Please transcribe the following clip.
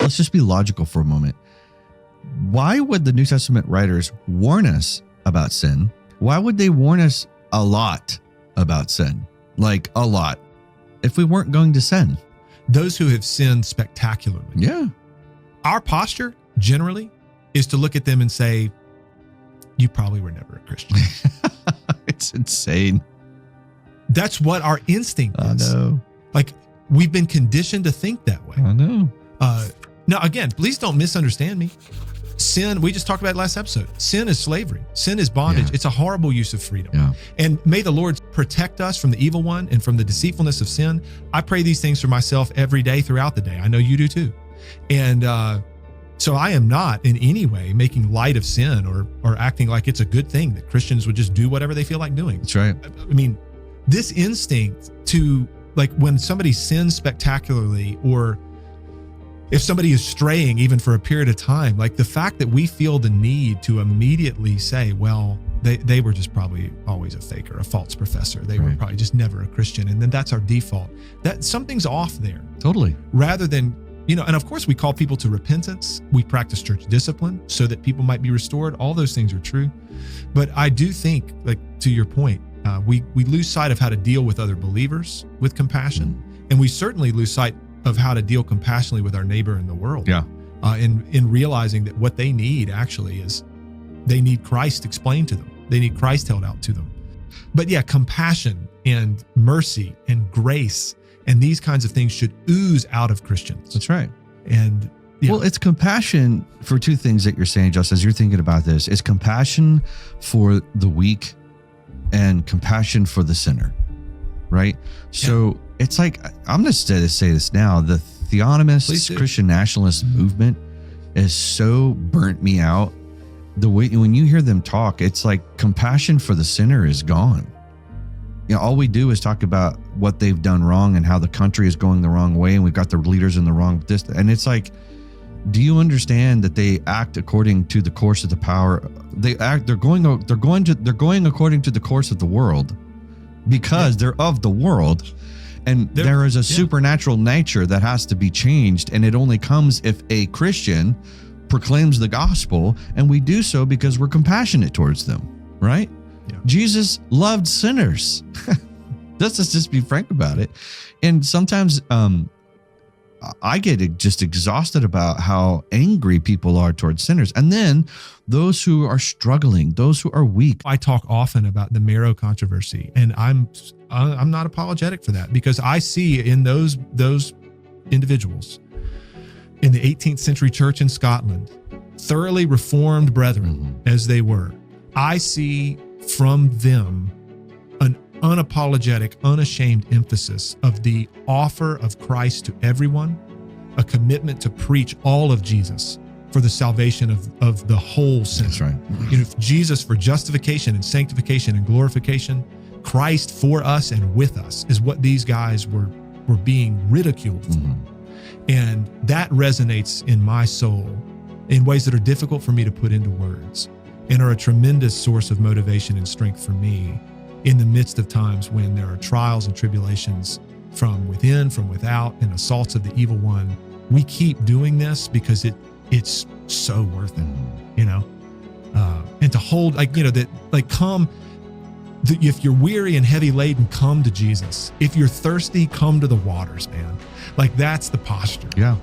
let's just be logical for a moment. Why would the New Testament writers warn us about sin? Why would they warn us a lot about sin? Like a lot. If we weren't going to sin. Those who have sinned spectacularly. Yeah. Our posture generally is to look at them and say, you probably were never a Christian. It's insane. That's what our instinct is. I know. Like, we've been conditioned to think that way. I know. Now, again, please don't misunderstand me. Sin, we just talked about it last episode. Sin is slavery. Sin is bondage. Yeah. It's a horrible use of freedom. Yeah. And may the Lord protect us from the evil one and from the deceitfulness of sin. I pray these things for myself every day throughout the day. I know you do too. And so I am not in any way making light of sin or acting like it's a good thing that Christians would just do whatever they feel like doing. That's right. I mean, this instinct to, like, when somebody sins spectacularly, or if somebody is straying even for a period of time, like the fact that we feel the need to immediately say, well, they were just probably always a faker, a false professor. They were probably just never a Christian. And then that's our default. That something's off there. Totally. Rather than, and of course we call people to repentance. We practice church discipline so that people might be restored. All those things are true. But I do think, like, to your point, we lose sight of how to deal with other believers with compassion. And we certainly lose sight of how to deal compassionately with our neighbor in the world. Yeah. In realizing that what they need actually is they need Christ explained to them. They need Christ held out to them. But yeah, compassion and mercy and grace and these kinds of things should ooze out of Christians. That's right. And yeah. Well, it's compassion for two things that you're saying, Justin, as you're thinking about this. It's compassion for the weak and compassion for the sinner, right? So it's like, I'm going to say this now, the theonomist Christian nationalist movement is so burnt me out. The way, when you hear them talk, it's like compassion for the sinner is gone. All we do is talk about what they've done wrong and how the country is going the wrong way, and we've got the leaders in the wrong distance. And it's like, do you understand that they act according to the course of the power? They're going according to the course of the world because they're of the world. And there is a supernatural nature that has to be changed. And it only comes if a Christian proclaims the gospel, and we do so because we're compassionate towards them, right? Yeah. Jesus loved sinners. Let's just be frank about it. And sometimes I get just exhausted about how angry people are towards sinners. And then those who are struggling, those who are weak. I talk often about the Marrow controversy, and I'm not apologetic for that, because I see in those individuals in the 18th century church in Scotland, thoroughly reformed brethren as they were, I see from them an unapologetic, unashamed emphasis of the offer of Christ to everyone, a commitment to preach all of Jesus for the salvation of the whole sinner. That's right. Jesus for justification and sanctification and glorification, Christ for us and with us is what these guys were being ridiculed for. And that resonates in my soul in ways that are difficult for me to put into words, and are a tremendous source of motivation and strength for me in the midst of times when there are trials and tribulations from within, from without, and assaults of the evil one. We keep doing this because it's so worth it, and to hold, if you're weary and heavy laden, come to Jesus. If you're thirsty, come to the waters, man. Like, that's the posture. Yeah.